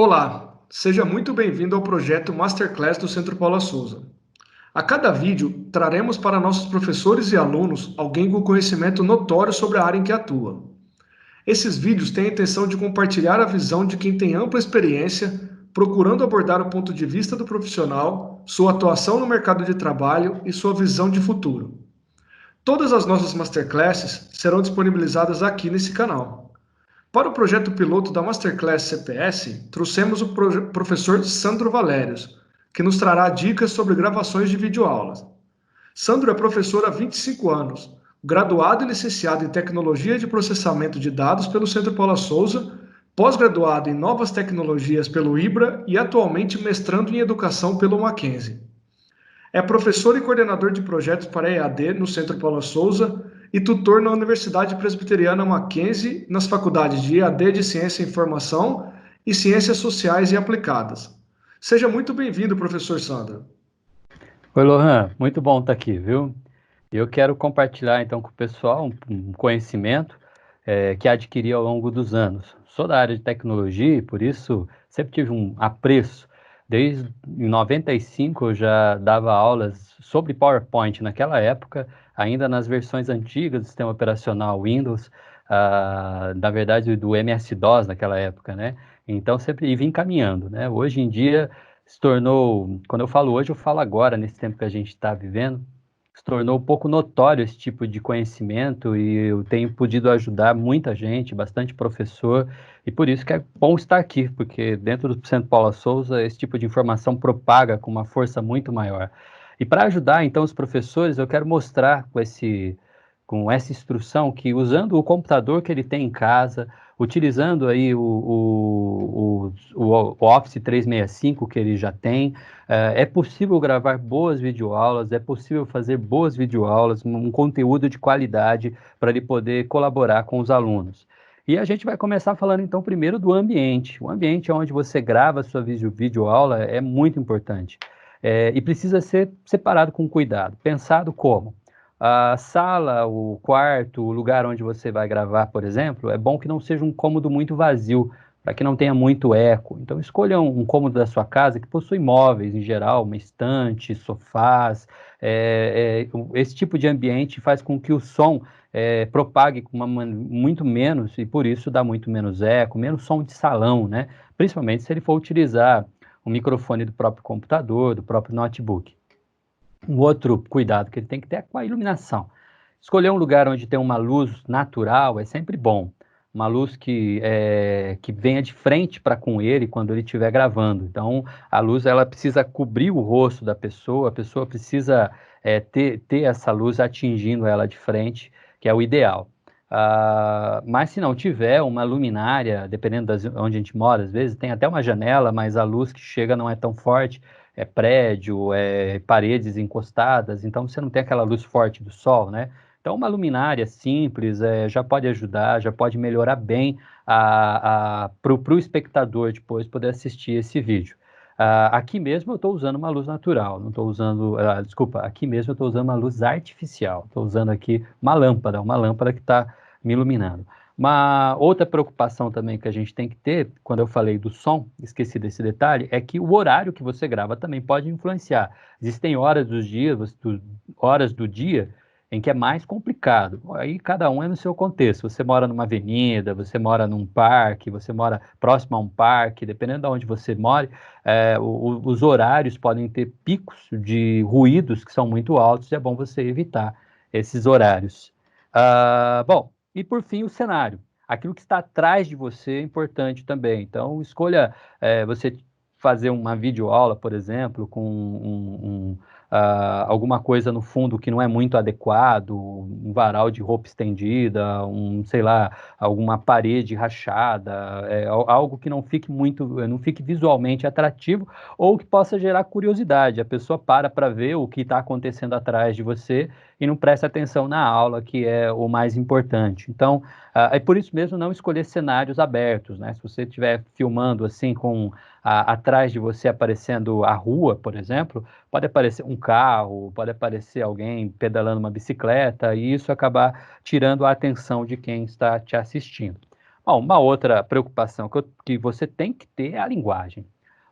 Olá, seja muito bem-vindo ao projeto Masterclass do Centro Paula Souza. A cada vídeo, traremos para nossos professores e alunos alguém com conhecimento notório sobre a área em que atua. Esses vídeos têm a intenção de compartilhar a visão de quem tem ampla experiência, procurando abordar o ponto de vista do profissional, sua atuação no mercado de trabalho e sua visão de futuro. Todas as nossas Masterclasses serão disponibilizadas aqui nesse canal. Para o projeto piloto da Masterclass CPS, trouxemos o professor Sandro Valérios, que nos trará dicas sobre gravações de videoaulas. Sandro é professor há 25 anos, graduado e licenciado em Tecnologia de Processamento de Dados pelo Centro Paula Souza, pós-graduado em Novas Tecnologias pelo IBRA e atualmente mestrando em Educação pelo Mackenzie. É professor e coordenador de projetos para EAD no Centro Paula Souza e tutor na Universidade Presbiteriana Mackenzie nas faculdades de EAD de Ciência e Informação e Ciências Sociais e Aplicadas. Seja muito bem-vindo, professor Sandro. Oi, Lohan, muito bom estar aqui, viu? Eu quero compartilhar então com o pessoal um conhecimento que adquiri ao longo dos anos. Sou da área de tecnologia e por isso sempre tive um apreço. Desde em 95 eu já dava aulas sobre PowerPoint naquela época, ainda nas versões antigas do sistema operacional Windows, na verdade do MS-DOS naquela época, né? Então sempre vim caminhando, né? Hoje em dia se tornou, quando eu falo hoje, eu falo agora, nesse tempo que a gente está vivendo, se tornou um pouco notório esse tipo de conhecimento e eu tenho podido ajudar muita gente, bastante professor, e por isso que é bom estar aqui, porque dentro do Centro Paula Souza esse tipo de informação propaga com uma força muito maior. E para ajudar então os professores, eu quero mostrar com essa instrução que usando o computador que ele tem em casa, utilizando aí o Office 365 que ele já tem, é possível gravar boas videoaulas, é possível fazer boas videoaulas, um conteúdo de qualidade para ele poder colaborar com os alunos. E a gente vai começar falando então primeiro do ambiente. O ambiente onde você grava a sua videoaula é muito importante. E precisa ser separado com cuidado. Pensado como? A sala, o quarto, o lugar onde você vai gravar, por exemplo, é bom que não seja um cômodo muito vazio, para que não tenha muito eco. Então, escolha um cômodo da sua casa que possui móveis, em geral, uma estante, sofás. Esse tipo de ambiente faz com que o som propague muito menos e, por isso, dá muito menos eco, menos som de salão, né? Principalmente se ele for utilizar o microfone do próprio computador, do próprio notebook. Um outro cuidado que ele tem que ter é com a iluminação. Escolher um lugar onde tem uma luz natural é sempre bom. Uma luz que venha de frente para com ele quando ele estiver gravando. Então, a luz ela precisa cobrir o rosto da pessoa, a pessoa precisa ter essa luz atingindo ela de frente, que é o ideal. Mas se não tiver uma luminária, dependendo onde a gente mora, às vezes tem até uma janela, mas a luz que chega não é tão forte, é prédio, é paredes encostadas, então você não tem aquela luz forte do sol, né? Então uma luminária simples já pode ajudar, já pode melhorar bem para o espectador depois poder assistir esse vídeo. Aqui mesmo eu estou usando uma luz natural, não estou usando, desculpa, aqui mesmo eu estou usando uma luz artificial, estou usando aqui uma lâmpada que está me iluminando. Uma outra preocupação também que a gente tem que ter, quando eu falei do som, esqueci desse detalhe, é que o horário que você grava também pode influenciar. Existem horas do dia em que é mais complicado. Aí cada um é no seu contexto. Você mora numa avenida, você mora num parque, você mora próximo a um parque, dependendo de onde você mora, os horários podem ter picos de ruídos que são muito altos e é bom você evitar esses horários. Bom, e por fim, o cenário. Aquilo que está atrás de você é importante também. Então, escolha você fazer uma videoaula, por exemplo, com alguma coisa no fundo que não é muito adequado, um varal de roupa estendida, sei lá, alguma parede rachada, algo que não fique não fique visualmente atrativo ou que possa gerar curiosidade. A pessoa para ver o que está acontecendo atrás de você e não presta atenção na aula, que é o mais importante. Então, é por isso mesmo não escolher cenários abertos, né? Se você estiver filmando assim atrás de você aparecendo a rua, por exemplo, pode aparecer um carro, pode aparecer alguém pedalando uma bicicleta e isso acabar tirando a atenção de quem está te assistindo. Uma outra preocupação que você tem que ter é a linguagem.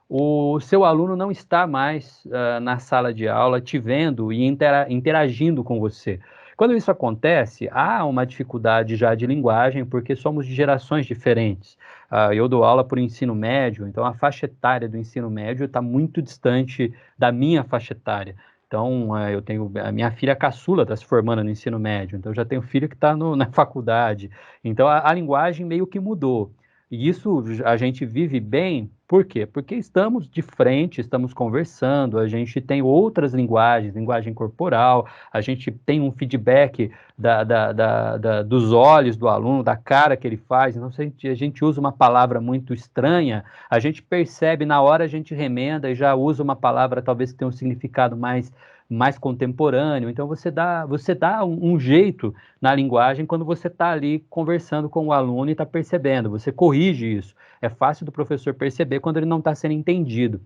O seu aluno não está mais na sala de aula te vendo e interagindo com você. Quando isso acontece, há uma dificuldade já de linguagem, porque somos de gerações diferentes. Eu dou aula por ensino médio, então a faixa etária do ensino médio está muito distante da minha faixa etária. Então, eu tenho a minha filha caçula está se formando no ensino médio, então já tenho filho que está na faculdade. Então, a linguagem meio que mudou. E isso a gente vive bem, por quê? Porque estamos de frente, estamos conversando, a gente tem outras linguagens, linguagem corporal, a gente tem um feedback dos olhos do aluno, da cara que ele faz. Então, se a gente usa uma palavra muito estranha, a gente percebe, na hora a gente remenda e já usa uma palavra talvez que tenha um significado mais contemporâneo. Então, você dá um jeito na linguagem quando você está ali conversando com o aluno e está percebendo, você corrige isso. É fácil do professor perceber quando ele não está sendo entendido.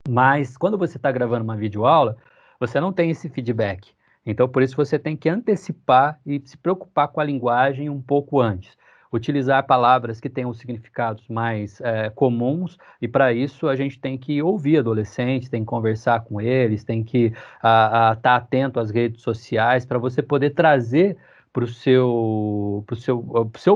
Mas quando você está gravando uma videoaula, você não tem esse feedback. Então, por isso você tem que antecipar e se preocupar com a linguagem um pouco antes. Utilizar palavras que tenham significados mais comuns, e para isso a gente tem que ouvir adolescentes, tem que conversar com eles, tem que estar atento às redes sociais para você poder trazer para o seu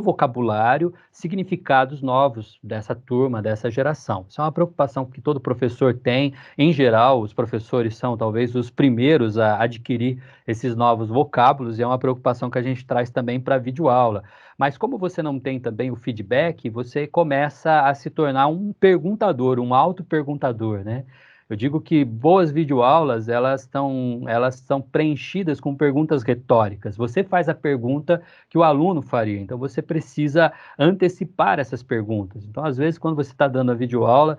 vocabulário significados novos dessa turma, dessa geração. Isso é uma preocupação que todo professor tem. Em geral, os professores são talvez os primeiros a adquirir esses novos vocábulos, e é uma preocupação que a gente traz também para a videoaula. Mas como você não tem também o feedback, você começa a se tornar um perguntador, um auto-perguntador, né? Eu digo que boas videoaulas, elas são preenchidas com perguntas retóricas. Você faz a pergunta que o aluno faria, então você precisa antecipar essas perguntas. Então, às vezes, quando você está dando a videoaula,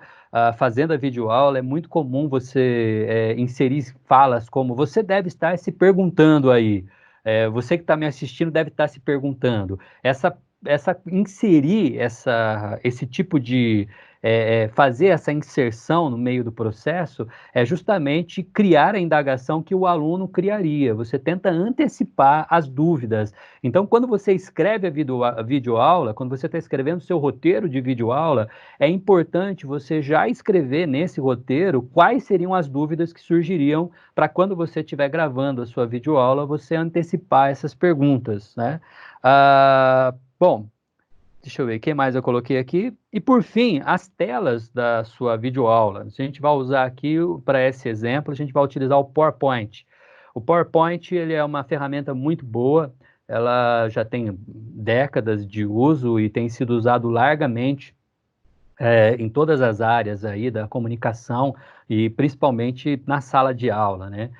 fazendo a videoaula, é muito comum você inserir falas como: você deve estar se perguntando aí, você que está me assistindo deve estar se perguntando. Inserir esse tipo de fazer essa inserção no meio do processo é justamente criar a indagação que o aluno criaria. Você tenta antecipar as dúvidas. Então, quando você escreve a videoaula, quando você está escrevendo o seu roteiro de videoaula, é importante você já escrever nesse roteiro quais seriam as dúvidas que surgiriam para quando você estiver gravando a sua videoaula, você antecipar essas perguntas, né? Bom, deixa eu ver, o que mais eu coloquei aqui? E por fim, as telas da sua videoaula. A gente vai usar aqui, para esse exemplo, a gente vai utilizar o PowerPoint. O PowerPoint, ele é uma ferramenta muito boa, ela já tem décadas de uso e tem sido usado largamente em todas as áreas aí da comunicação e principalmente na sala de aula, né?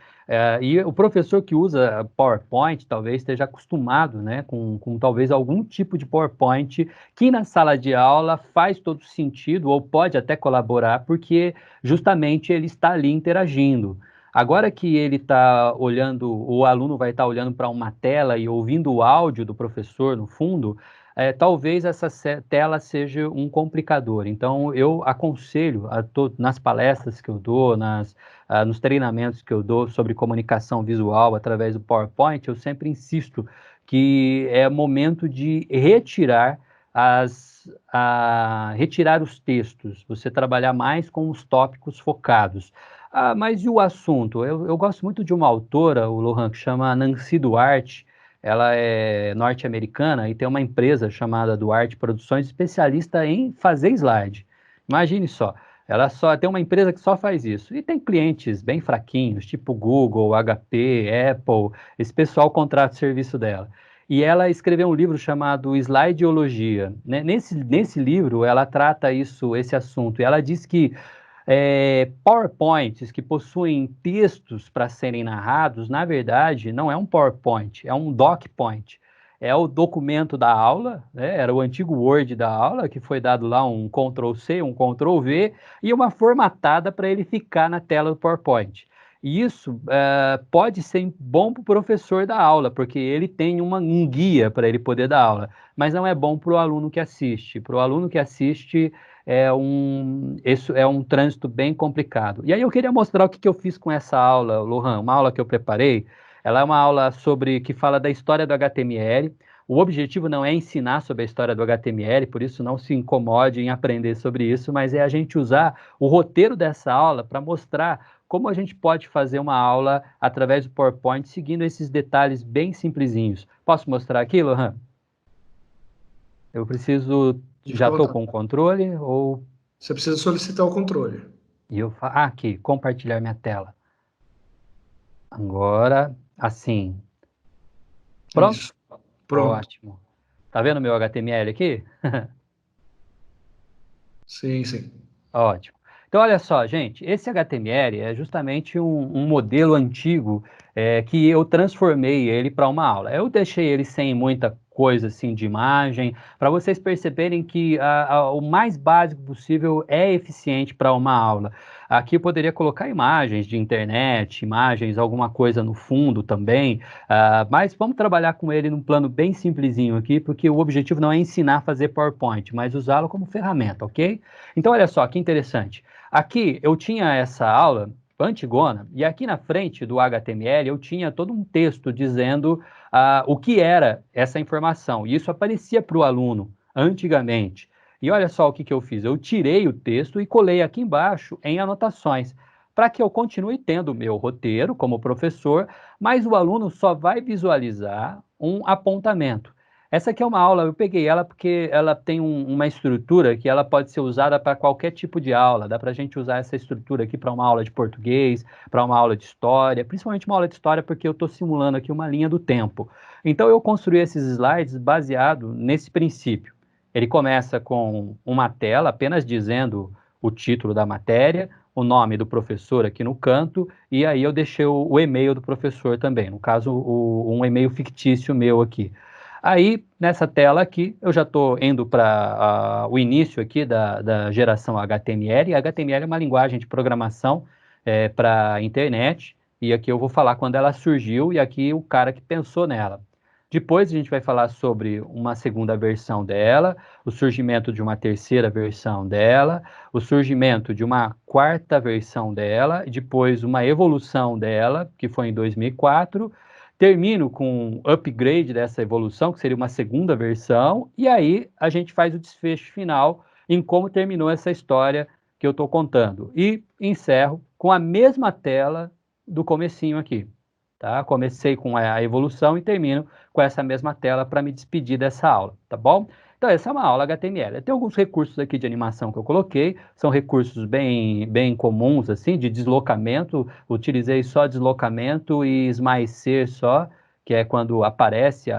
E o professor que usa PowerPoint talvez esteja acostumado, né, com talvez algum tipo de PowerPoint que na sala de aula faz todo sentido ou pode até colaborar, porque justamente ele está ali interagindo. Agora que ele está olhando, o aluno vai estar olhando para uma tela e ouvindo o áudio do professor no fundo, talvez essa tela seja um complicador. Então, eu aconselho nas palestras que eu dou, nos treinamentos que eu dou sobre comunicação visual através do PowerPoint, eu sempre insisto que é momento de retirar os textos, você trabalhar mais com os tópicos focados. Mas e o assunto? Eu gosto muito de uma autora, o Lohan, que chama Nancy Duarte. Ela é norte-americana e tem uma empresa chamada Duarte Produções, especialista em fazer slide. Imagine só, ela só tem uma empresa que só faz isso. E tem clientes bem fraquinhos, tipo Google, HP, Apple, esse pessoal contrata o serviço dela. E ela escreveu um livro chamado Slideologia, né? Nesse livro, ela trata esse assunto, e ela diz que PowerPoints que possuem textos para serem narrados, na verdade, não é um PowerPoint, é um DocPoint. É o documento da aula, né? Era o antigo Word da aula, que foi dado lá um Ctrl+C, um Ctrl+V, e uma formatada para ele ficar na tela do PowerPoint. E isso pode ser bom para o professor da aula, porque ele tem um guia para ele poder dar aula, mas não é bom para o aluno que assiste. Para o aluno que assiste, isso é um trânsito bem complicado. E aí eu queria mostrar o que eu fiz com essa aula, Lohan, uma aula que eu preparei. Ela é uma aula que fala da história do HTML. O objetivo não é ensinar sobre a história do HTML, por isso não se incomode em aprender sobre isso, mas é a gente usar o roteiro dessa aula para mostrar como a gente pode fazer uma aula através do PowerPoint, seguindo esses detalhes bem simplesinhos. Posso mostrar aqui, Lohan? Eu preciso... Fica Já à estou vontade. com o controle ou... Você precisa solicitar o controle. Aqui, compartilhar minha tela. Agora, assim. Pronto? Isso. Pronto. Ótimo. Tá vendo meu HTML aqui? Sim, sim. Ótimo. Então, olha só, gente, esse HTML é justamente um modelo antigo que eu transformei ele para uma aula. Eu deixei ele sem muita coisa assim de imagem, para vocês perceberem que o mais básico possível é eficiente para uma aula. Aqui eu poderia colocar imagens de internet, imagens, alguma coisa no fundo também, mas vamos trabalhar com ele num plano bem simplesinho aqui, porque o objetivo não é ensinar a fazer PowerPoint, mas usá-lo como ferramenta, ok? Então, olha só, que interessante. Aqui eu tinha essa aula antigona, e aqui na frente do HTML eu tinha todo um texto dizendo o que era essa informação. E isso aparecia para o aluno antigamente. E olha só o que eu fiz. Eu tirei o texto e colei aqui embaixo em anotações, para que eu continue tendo o meu roteiro como professor, mas o aluno só vai visualizar um apontamento. Essa aqui é uma aula, eu peguei ela porque ela tem uma estrutura que ela pode ser usada para qualquer tipo de aula. Dá para a gente usar essa estrutura aqui para uma aula de português, para uma aula de história, principalmente uma aula de história, porque eu estou simulando aqui uma linha do tempo. Então eu construí esses slides baseado nesse princípio. Ele começa com uma tela apenas dizendo o título da matéria, o nome do professor aqui no canto, e aí eu deixei o e-mail do professor também, no caso, um e-mail fictício meu aqui. Aí, nessa tela aqui, eu já estou indo para o início aqui da geração HTML. HTML é uma linguagem de programação para a internet, e aqui eu vou falar quando ela surgiu e aqui o cara que pensou nela. Depois a gente vai falar sobre uma segunda versão dela, o surgimento de uma terceira versão dela, o surgimento de uma quarta versão dela, e depois uma evolução dela, que foi em 2004. Termino com um upgrade dessa evolução, que seria uma segunda versão, e aí a gente faz o desfecho final em como terminou essa história que eu estou contando. E encerro com a mesma tela do comecinho aqui. Tá? Comecei com a evolução e termino com essa mesma tela para me despedir dessa aula, tá bom? Então, essa é uma aula HTML. Tem alguns recursos aqui de animação que eu coloquei, são recursos bem comuns, assim, de deslocamento. Utilizei só deslocamento e esmaecer só, que é quando aparece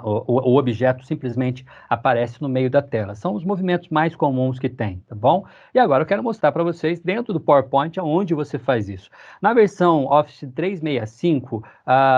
o objeto simplesmente aparece no meio da tela. São os movimentos mais comuns que tem, tá bom? E agora eu quero mostrar para vocês dentro do PowerPoint aonde você faz isso. Na versão Office 365,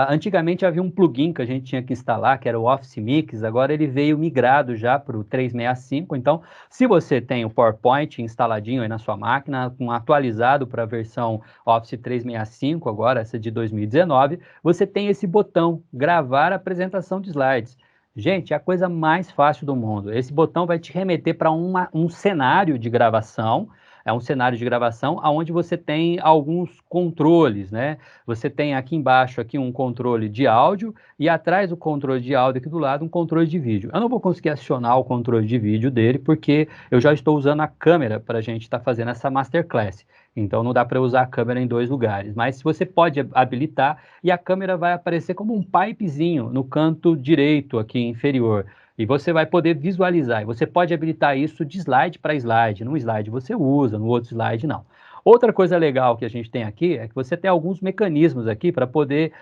antigamente havia um plugin que a gente tinha que instalar, que era o Office Mix, agora ele veio migrado já para o 365, então se você tem o PowerPoint instaladinho aí na sua máquina, atualizado para a versão Office 365, agora essa de 2019, você tem esse botão, gravar apresentação de slides. Gente, é a coisa mais fácil do mundo. Esse botão vai te remeter para um cenário de gravação, é um cenário de gravação onde você tem alguns controles, né? Você tem aqui embaixo aqui um controle de áudio e atrás do controle de áudio aqui do lado um controle de vídeo. Eu não vou conseguir acionar o controle de vídeo dele porque eu já estou usando a câmera para a gente estar fazendo essa masterclass. Então não dá para usar a câmera em dois lugares, mas você pode habilitar e a câmera vai aparecer como um pipezinho no canto direito aqui inferior. E você vai poder visualizar. E você pode habilitar isso de slide para slide. Num slide você usa, no outro slide não. Outra coisa legal que a gente tem aqui é que você tem alguns mecanismos aqui para poder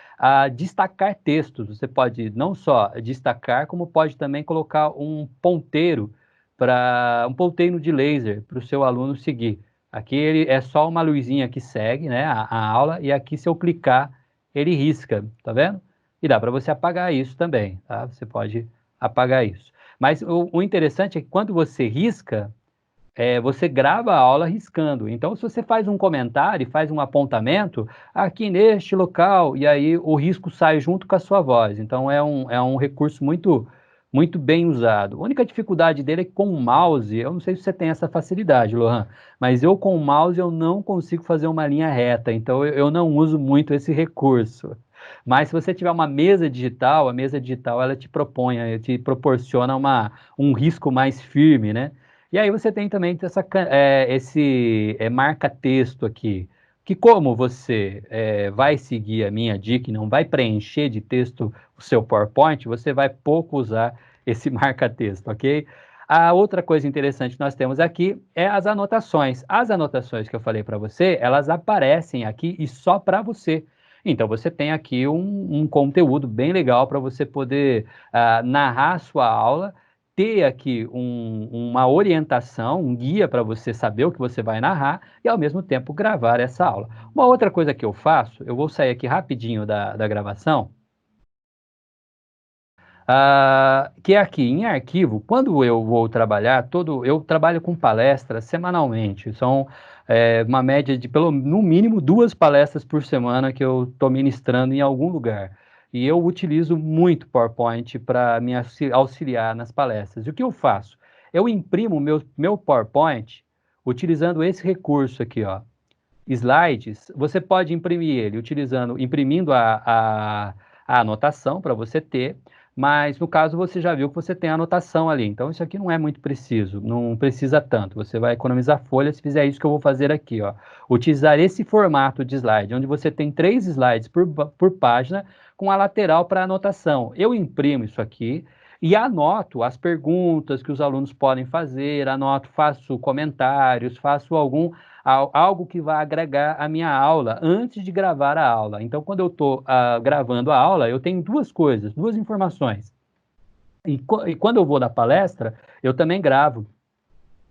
destacar textos. Você pode não só destacar, como pode também colocar um ponteiro um ponteiro de laser para o seu aluno seguir. Aqui ele é só uma luzinha que segue, né, a aula, e aqui se eu clicar, ele risca, tá vendo? E dá para você apagar isso também, tá? Você pode apagar isso. Mas o interessante é que quando você risca, você grava a aula riscando. Então, se você faz um comentário, faz um apontamento, aqui neste local, e aí o risco sai junto com a sua voz. Então, é um recurso muito bem usado. A única dificuldade dele é que com o mouse, eu não sei se você tem essa facilidade, Lohan, mas com o mouse eu não consigo fazer uma linha reta, então eu não uso muito esse recurso. Mas se você tiver uma mesa digital, a mesa digital ela te proporciona um risco mais firme, né? E aí você tem também esse marca-texto aqui, que como você vai seguir a minha dica e não vai preencher de texto o seu PowerPoint, você vai pouco usar esse marca-texto, ok? A outra coisa interessante que nós temos aqui é as anotações. As anotações que eu falei para você, elas aparecem aqui e só para você. Então você tem aqui um conteúdo bem legal para você poder narrar a sua aula, ter aqui uma orientação, um guia para você saber o que você vai narrar e ao mesmo tempo gravar essa aula. Uma outra coisa que eu faço, eu vou sair aqui rapidinho da gravação. Que é aqui em arquivo, quando eu vou trabalhar, eu trabalho com palestras semanalmente, são uma média de no mínimo 2 palestras por semana que eu estou ministrando em algum lugar. E eu utilizo muito PowerPoint para me auxiliar nas palestras. E o que eu faço? Eu imprimo meu PowerPoint utilizando esse recurso aqui, ó. Slides, você pode imprimir ele imprimindo a anotação para você ter, mas no caso você já viu que você tem a anotação ali, então isso aqui não é muito preciso, não precisa tanto, você vai economizar folha se fizer isso que eu vou fazer aqui, ó. Utilizar esse formato de slide, onde você tem 3 slides por página, com a lateral para anotação. Eu imprimo isso aqui e anoto as perguntas que os alunos podem fazer, faço comentários, faço algo que vai agregar a minha aula antes de gravar a aula. Então, quando eu estou gravando a aula, eu tenho 2 informações. E quando eu vou dar palestra, eu também gravo.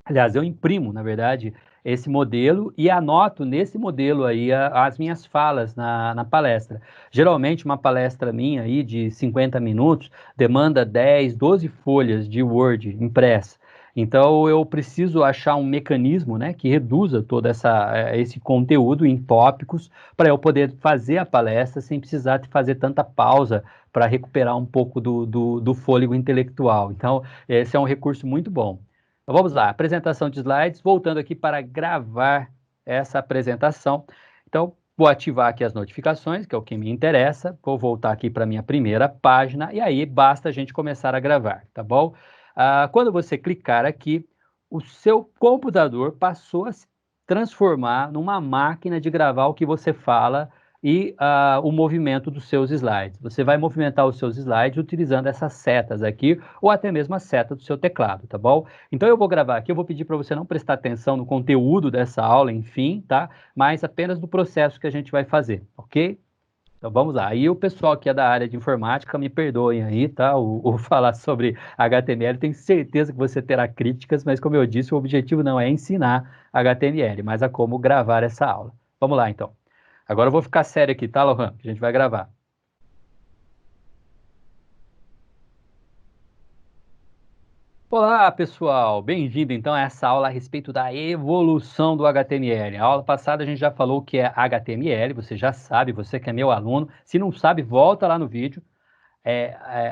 Aliás, eu imprimo, na verdade, esse modelo e anoto nesse modelo aí as minhas falas na palestra. Geralmente, uma palestra minha aí de 50 minutos demanda 10, 12 folhas de Word impressa. Então, eu preciso achar um mecanismo, né, que reduza todo esse conteúdo em tópicos para eu poder fazer a palestra sem precisar de fazer tanta pausa para recuperar um pouco do fôlego intelectual. Então, esse é um recurso muito bom. Então, vamos lá, apresentação de slides, voltando aqui para gravar essa apresentação. Então, vou ativar aqui as notificações, que é o que me interessa, vou voltar aqui para a minha primeira página, e aí basta a gente começar a gravar, tá bom? Quando você clicar aqui, o seu computador passou a se transformar numa máquina de gravar o que você fala e o movimento dos seus slides. Você vai movimentar os seus slides utilizando essas setas aqui, ou até mesmo a seta do seu teclado, tá bom? Então eu vou gravar aqui, eu vou pedir para você não prestar atenção no conteúdo dessa aula, enfim, tá? Mas apenas no processo que a gente vai fazer, ok? Então vamos lá. Aí o pessoal que é da área de informática, me perdoem aí, tá? O falar sobre HTML, tenho certeza que você terá críticas, mas como eu disse, o objetivo não é ensinar HTML, mas a como gravar essa aula. Vamos lá, então. Agora eu vou ficar sério aqui, tá, Lohan? A gente vai gravar. Olá, pessoal! Bem-vindo, então, a essa aula a respeito da evolução do HTML. A aula passada a gente já falou o que é HTML, você já sabe, você que é meu aluno. Se não sabe, volta lá no vídeo.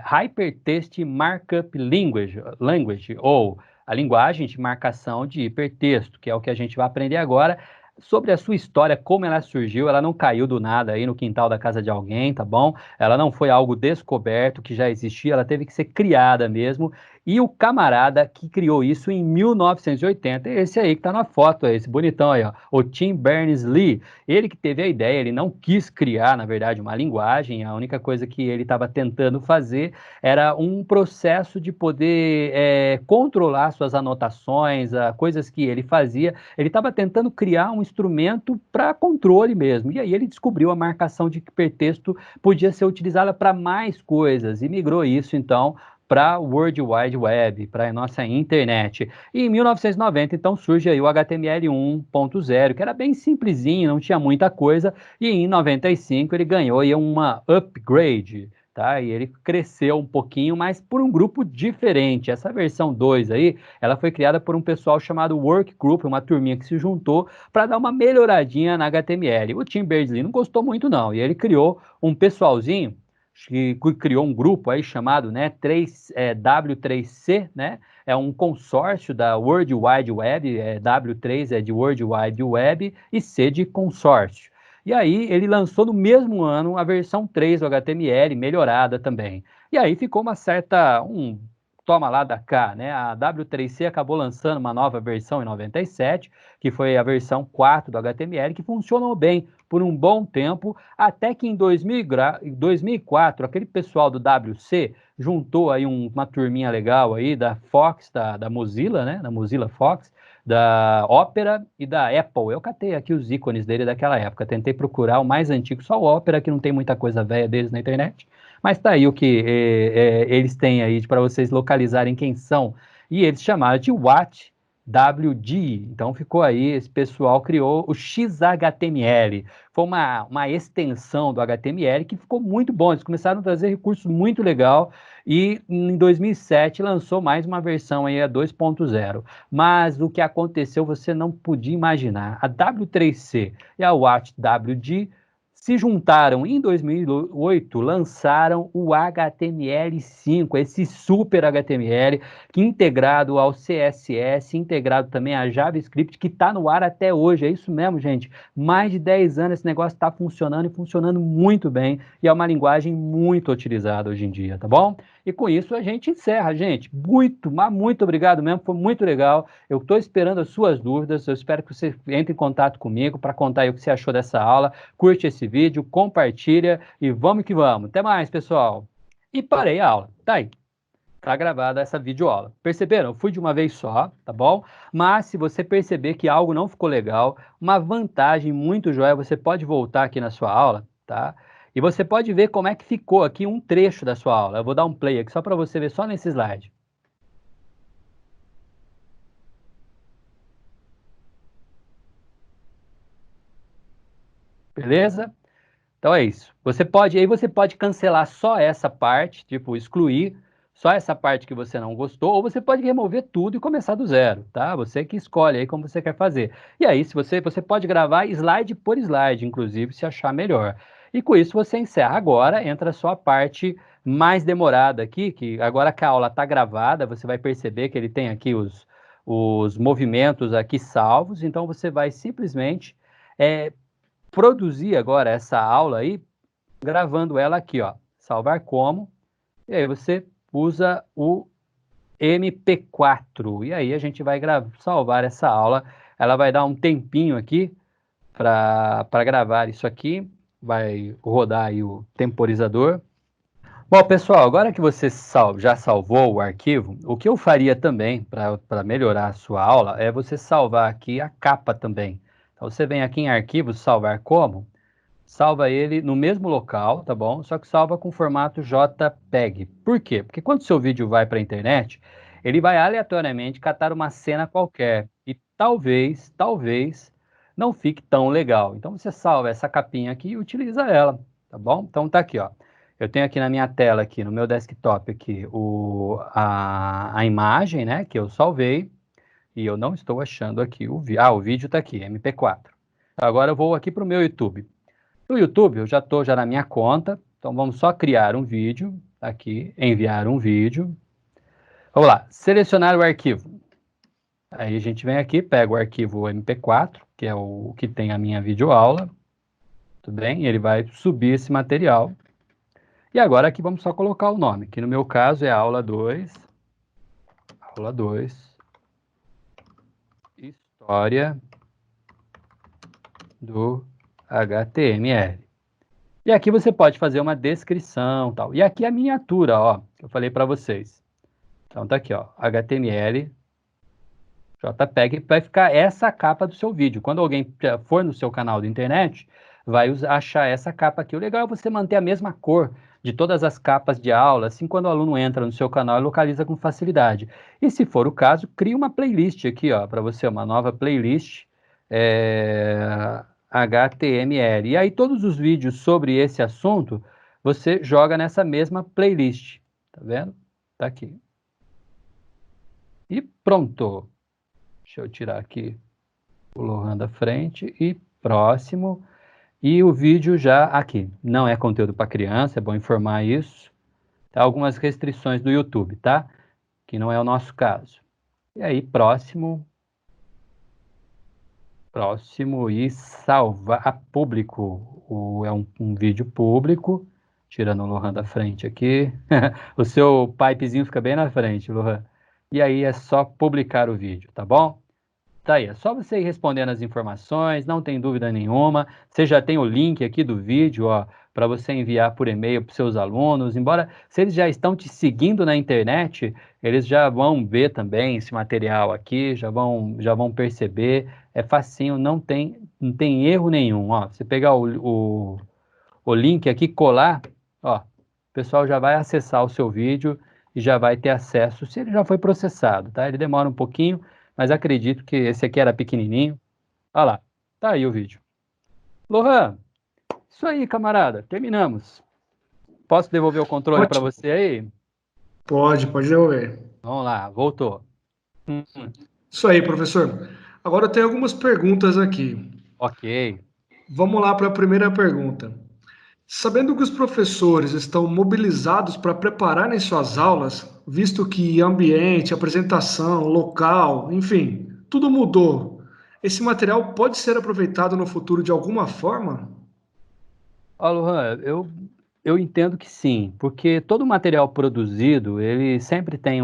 Hypertext Markup Language, ou a linguagem de marcação de hipertexto, que é o que a gente vai aprender agora. Sobre a sua história, como ela surgiu, ela não caiu do nada aí no quintal da casa de alguém, tá bom? Ela não foi algo descoberto que já existia, ela teve que ser criada mesmo. E o camarada que criou isso em 1980, esse aí que tá na foto, esse bonitão aí, ó, o Tim Berners-Lee, ele que teve a ideia, ele não quis criar, na verdade, uma linguagem, a única coisa que ele estava tentando fazer era um processo de poder controlar suas anotações, coisas que ele fazia, ele estava tentando criar um instrumento para controle mesmo, e aí ele descobriu a marcação de hipertexto podia ser utilizada para mais coisas, e migrou isso, então, para o World Wide Web, para a nossa internet. E em 1990, então, surge aí o HTML 1.0, que era bem simplesinho, não tinha muita coisa, e em 95 ele ganhou aí uma upgrade, tá? E ele cresceu um pouquinho, mas por um grupo diferente. Essa versão 2 aí, ela foi criada por um pessoal chamado Workgroup, uma turminha que se juntou para dar uma melhoradinha na HTML. O Tim Berners-Lee não gostou muito não, e ele criou um pessoalzinho que criou um grupo aí chamado, né, W3C, né, é um consórcio da World Wide Web, W3 é de World Wide Web e C de consórcio. E aí ele lançou no mesmo ano a versão 3 do HTML, melhorada também. E aí ficou uma certa, toma lá da cá, né? A W3C acabou lançando uma nova versão em 97, que foi a versão 4 do HTML, que funcionou bem por um bom tempo, até que em 2004, aquele pessoal do WC juntou aí uma turminha legal aí da Fox, da Mozilla, né? Da Mozilla Fox, da Opera e da Apple. Eu catei aqui os ícones dele daquela época, tentei procurar o mais antigo, só o Opera, que não tem muita coisa velha deles na internet, mas tá aí o que eles têm aí para vocês localizarem quem são. E eles chamaram de WhatWG. Então ficou aí, esse pessoal criou o XHTML. Foi uma extensão do HTML que ficou muito bom. Eles começaram a trazer recursos muito legal e em 2007 lançou mais uma versão aí, a 2.0. Mas o que aconteceu você não podia imaginar. A W3C e a WhatWG se juntaram em 2008, lançaram o HTML5, esse super HTML, que integrado ao CSS, integrado também a JavaScript, que está no ar até hoje. É isso mesmo, gente. Mais de 10 anos esse negócio está funcionando e funcionando muito bem, e é uma linguagem muito utilizada hoje em dia, tá bom? E com isso a gente encerra, gente. Muito, mas muito obrigado mesmo, foi muito legal. Eu estou esperando as suas dúvidas, eu espero que você entre em contato comigo para contar aí o que você achou dessa aula. Curte esse vídeo, compartilha e vamos que vamos. Até mais, pessoal. E parei a aula. Tá aí. Tá gravada essa videoaula. Perceberam? Eu fui de uma vez só, tá bom? Mas se você perceber que algo não ficou legal, uma vantagem muito joia, você pode voltar aqui na sua aula, tá? E você pode ver como é que ficou aqui um trecho da sua aula. Eu vou dar um play aqui só para você ver só nesse slide. Beleza? Então é isso. Você pode cancelar só essa parte, tipo, excluir só essa parte que você não gostou, ou você pode remover tudo e começar do zero, tá? Você que escolhe aí como você quer fazer. E aí, se você pode gravar slide por slide, inclusive, se achar melhor. E com isso você encerra. Agora entra só a parte mais demorada aqui, que agora que a aula está gravada, você vai perceber que ele tem aqui os movimentos aqui salvos, então você vai simplesmente é, produzir agora essa aula aí, gravando ela aqui, ó, salvar como, e aí você usa o MP4, e aí a gente vai salvar essa aula, ela vai dar um tempinho aqui para gravar isso aqui, vai rodar aí o temporizador. Bom, pessoal, agora que você já salvou o arquivo, o que eu faria também para melhorar a sua aula é você salvar aqui a capa também. Então você vem aqui em arquivos, salvar como, salva ele no mesmo local, tá bom? Só que salva com formato JPEG. Por quê? Porque quando o seu vídeo vai para a internet, ele vai aleatoriamente catar uma cena qualquer e talvez não fique tão legal. Então você salva essa capinha aqui e utiliza ela, tá bom? Então tá aqui, ó. Eu tenho aqui na minha tela, aqui no meu desktop, aqui a imagem, né, que eu salvei, e eu não estou achando aqui o vídeo. Ah, o vídeo está aqui, MP4. Agora eu vou aqui para o meu YouTube. No YouTube, eu já estou já na minha conta, então vamos só criar um vídeo, aqui, enviar um vídeo. Vamos lá, selecionar o arquivo. Aí a gente vem aqui, pega o arquivo MP4, que é o que tem a minha videoaula, tudo bem? Ele vai subir esse material. E agora aqui vamos só colocar o nome, que no meu caso é aula 2, História do HTML. E aqui você pode fazer uma descrição, tal. E aqui a miniatura, ó, que eu falei para vocês. Então tá aqui, ó, HTML, JPEG, vai ficar essa capa do seu vídeo. Quando alguém for no seu canal de internet, vai achar essa capa aqui. O legal é você manter a mesma cor de todas as capas de aula, assim quando o aluno entra no seu canal, ele localiza com facilidade. E se for o caso, crie uma playlist aqui, ó, para você, uma nova playlist HTML. E aí todos os vídeos sobre esse assunto, você joga nessa mesma playlist, tá vendo? Tá aqui. E pronto. Deixa eu tirar aqui o Lohan da frente e próximo. E o vídeo já aqui. Não é conteúdo para criança, é bom informar isso. Tá algumas restrições do YouTube, tá? Que não é o nosso caso. E aí, próximo. Próximo e salvar a público. É um vídeo público, tirando o Lohan da frente aqui. O seu pipezinho fica bem na frente, Lohan. E aí é só publicar o vídeo, tá bom? Tá aí, é só você ir respondendo as informações, não tem dúvida nenhuma. Você já tem o link aqui do vídeo, ó, para você enviar por e-mail para os seus alunos. Embora, se eles já estão te seguindo na internet, eles já vão ver também esse material aqui, já vão perceber. É facinho, não tem erro nenhum. Ó, você pegar o link aqui, colar, ó, o pessoal já vai acessar o seu vídeo e já vai ter acesso, se ele já foi processado, tá? Ele demora um pouquinho, mas acredito que esse aqui era pequenininho. Olha lá, tá aí o vídeo. Lohan, isso aí, camarada, terminamos. Posso devolver o controle para Ótimo. você aí? Pode devolver. Vamos lá, voltou. Hum, Isso aí, professor. Agora eu tenho algumas perguntas aqui. ok. Vamos lá para a primeira pergunta. Sabendo que os professores estão mobilizados para prepararem suas aulas, visto que ambiente, apresentação, local, enfim, tudo mudou, esse material pode ser aproveitado no futuro de alguma forma? Ó, Lohan, eu entendo que sim, porque todo material produzido, ele sempre tem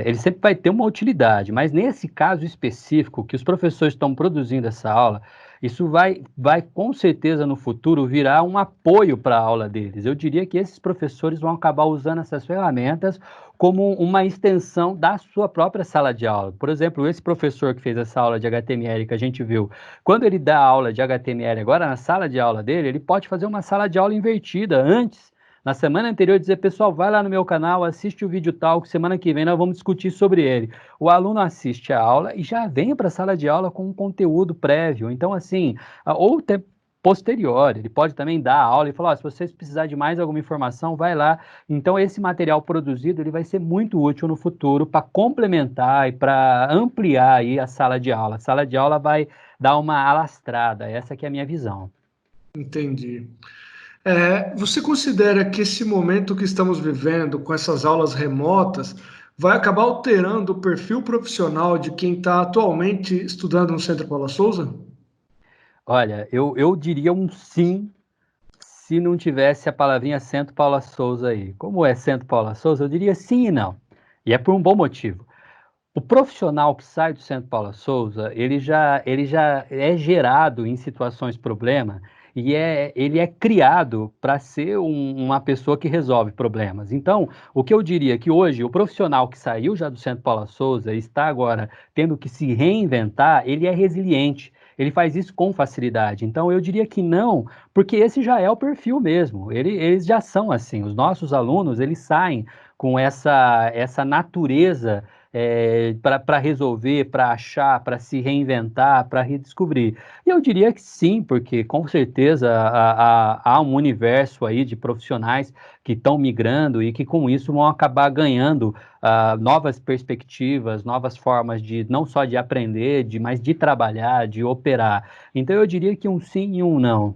ele sempre vai ter uma utilidade, mas nesse caso específico, que os professores estão produzindo essa aula, isso vai com certeza no futuro virar um apoio para a aula deles. Eu diria que esses professores vão acabar usando essas ferramentas como uma extensão da sua própria sala de aula. Por exemplo, esse professor que fez essa aula de HTML que a gente viu, quando ele dá aula de HTML agora na sala de aula dele, ele pode fazer uma sala de aula invertida antes, na semana anterior, dizer, pessoal, vai lá no meu canal, assiste o vídeo tal, que semana que vem nós vamos discutir sobre ele. O aluno assiste a aula e já vem para a sala de aula com um conteúdo prévio. Então, assim, ou até posterior, ele pode também dar aula e falar, ó, se vocês precisarem de mais alguma informação, vai lá. Então, esse material produzido, ele vai ser muito útil no futuro para complementar e para ampliar aí a sala de aula. A sala de aula vai dar uma alastrada, essa que é a minha visão. Entendi. Você considera que esse momento que estamos vivendo, com essas aulas remotas, vai acabar alterando o perfil profissional de quem está atualmente estudando no Centro Paula Souza? Olha, eu diria um sim se não tivesse a palavrinha Centro Paula Souza aí. Como é Centro Paula Souza, eu diria sim e não. E é por um bom motivo. O profissional que sai do Centro Paula Souza, ele já é gerado em situações problema e ele é criado para ser uma pessoa que resolve problemas. Então, o que eu diria é que hoje o profissional que saiu já do Centro Paula Souza e está agora tendo que se reinventar, ele é resiliente. Ele faz isso com facilidade. Então, eu diria que não, porque esse já é o perfil mesmo. Eles já são assim. Os nossos alunos, eles saem com essa natureza para resolver, para achar, para se reinventar, para redescobrir. E eu diria que sim, porque com certeza há um universo aí de profissionais que estão migrando e que com isso vão acabar ganhando novas perspectivas, novas formas de não só de aprender, mas de trabalhar, de operar. Então eu diria que um sim e um não.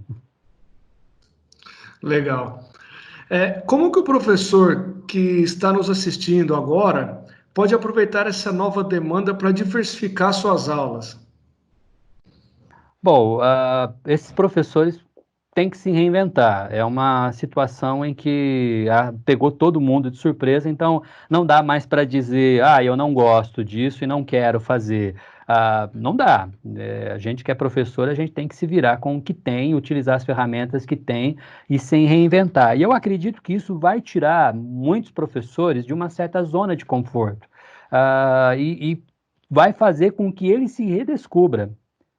Legal. Como que o professor que está nos assistindo agora pode aproveitar essa nova demanda para diversificar suas aulas? Bom, esses professores têm que se reinventar. É uma situação em que pegou todo mundo de surpresa, então não dá mais para dizer, eu não gosto disso e não quero fazer. Não dá. A gente que é professor, a gente tem que se virar com o que tem, utilizar as ferramentas que tem e sem reinventar. E eu acredito que isso vai tirar muitos professores de uma certa zona de conforto. E vai fazer com que ele se redescubra.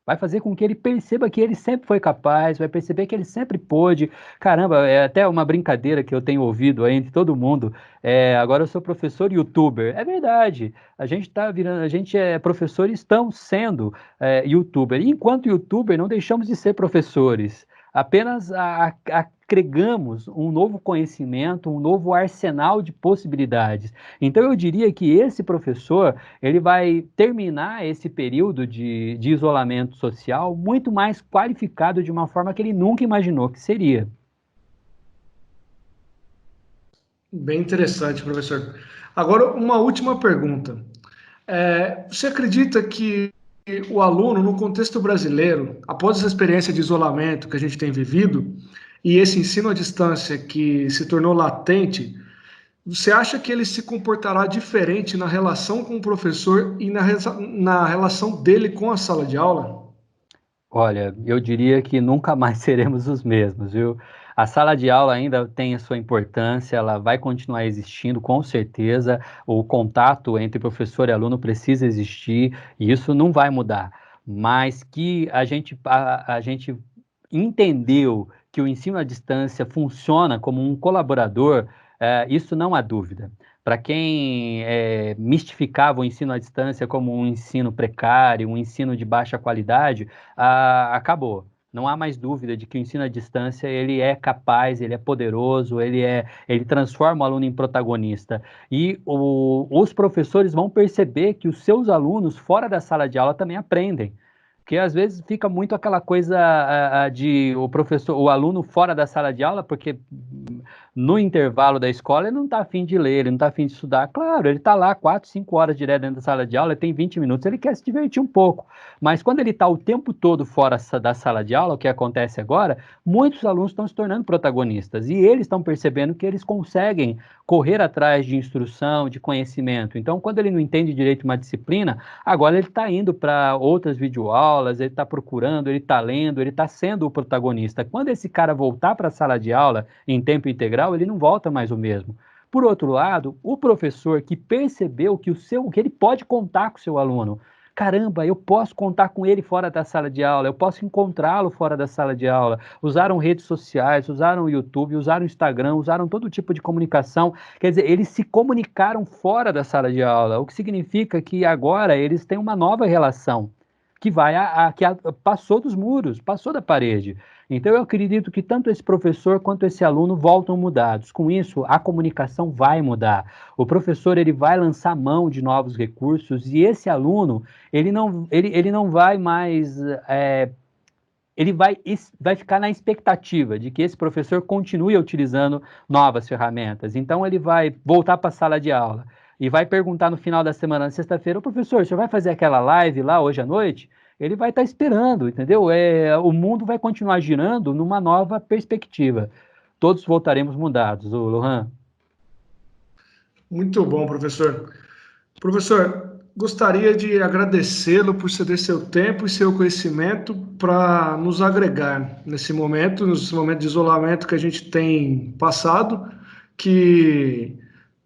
Vai fazer com que ele perceba que ele sempre foi capaz, vai perceber que ele sempre pôde. Caramba, é até uma brincadeira que eu tenho ouvido aí entre todo mundo. Agora eu sou professor youtuber. É verdade. A gente está virando, a gente é professor e estamos sendo youtuber. E enquanto youtuber, não deixamos de ser professores. Apenas agregamos um novo conhecimento, um novo arsenal de possibilidades. Então eu diria que esse professor ele vai terminar esse período de isolamento social muito mais qualificado de uma forma que ele nunca imaginou que seria. Bem interessante, professor. Agora, uma última pergunta. Você acredita que o aluno, no contexto brasileiro, após essa experiência de isolamento que a gente tem vivido, e esse ensino à distância que se tornou latente, você acha que ele se comportará diferente na relação com o professor e na relação dele com a sala de aula? Olha, eu diria que nunca mais seremos os mesmos, viu? A sala de aula ainda tem a sua importância, ela vai continuar existindo, com certeza. O contato entre professor e aluno precisa existir e isso não vai mudar. Mas que a gente entendeu que o ensino à distância funciona como um colaborador, isso não há dúvida. Para quem mistificava o ensino à distância como um ensino precário, um ensino de baixa qualidade, acabou. Não há mais dúvida de que o ensino à distância ele é capaz, ele é poderoso, ele transforma o aluno em protagonista. E os professores vão perceber que os seus alunos fora da sala de aula também aprendem. Porque às vezes fica muito aquela coisa de o professor, o aluno fora da sala de aula, porque no intervalo da escola ele não está afim de ler, ele não está afim de estudar. Claro, ele está lá 4, 5 horas direto dentro da sala de aula, ele tem 20 minutos, ele quer se divertir um pouco. Mas quando ele está o tempo todo fora da sala de aula, o que acontece agora, muitos alunos estão se tornando protagonistas e eles estão percebendo que eles conseguem correr atrás de instrução, de conhecimento. Então, quando ele não entende direito uma disciplina, agora ele está indo para outras videoaulas, ele está procurando, ele está lendo, ele está sendo o protagonista. Quando esse cara voltar para a sala de aula em tempo integral, ele não volta mais o mesmo. Por outro lado, o professor que percebeu que ele pode contar com o seu aluno, caramba, eu posso contar com ele fora da sala de aula, eu posso encontrá-lo fora da sala de aula. Usaram redes sociais, usaram o YouTube, usaram o Instagram, usaram todo tipo de comunicação. Quer dizer, eles se comunicaram fora da sala de aula, o que significa que agora eles têm uma nova relação que passou dos muros, passou da parede. Então, eu acredito que tanto esse professor quanto esse aluno voltam mudados. Com isso, a comunicação vai mudar. O professor ele vai lançar mão de novos recursos e esse aluno ele não vai mais ele vai ficar na expectativa de que esse professor continue utilizando novas ferramentas. Então, ele vai voltar para a sala de aula e vai perguntar no final da semana, na sexta-feira, ô professor, o senhor vai fazer aquela live lá hoje à noite? Ele vai estar esperando, entendeu? O mundo vai continuar girando numa nova perspectiva. Todos voltaremos mudados, ô Lohan. Muito bom, professor. Professor, gostaria de agradecê-lo por ceder seu tempo e seu conhecimento para nos agregar nesse momento de isolamento que a gente tem passado, que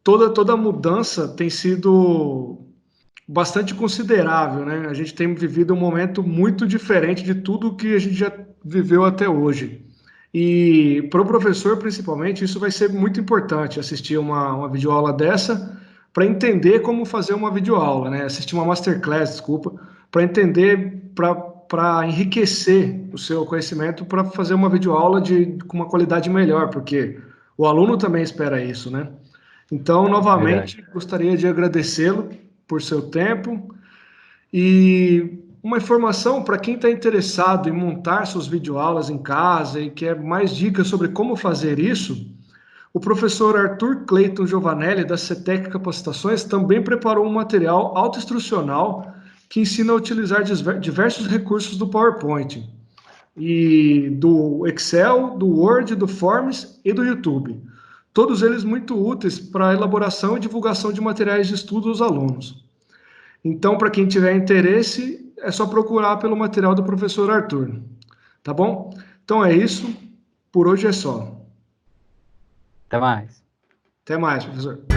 toda mudança tem sido bastante considerável, né? A gente tem vivido um momento muito diferente de tudo que a gente já viveu até hoje. E para o professor, principalmente, isso vai ser muito importante, assistir uma videoaula dessa, para entender como fazer uma videoaula, né? Assistir uma masterclass, desculpa, para entender, para enriquecer o seu conhecimento, para fazer uma videoaula com uma qualidade melhor, porque o aluno também espera isso, né? Então, Verdade. novamente, gostaria de agradecê-lo por seu tempo e uma informação para quem está interessado em montar suas videoaulas em casa e quer mais dicas sobre como fazer isso, o professor Arthur Clayton Giovanelli, da CETEC Capacitações, também preparou um material autoinstrucional que ensina a utilizar diversos recursos do PowerPoint, e do Excel, do Word, do Forms e do YouTube. Todos eles muito úteis para a elaboração e divulgação de materiais de estudo aos alunos. Então, para quem tiver interesse, é só procurar pelo material do professor Arthur. Tá bom? Então é isso. Por hoje é só. Até mais. Até mais, professor.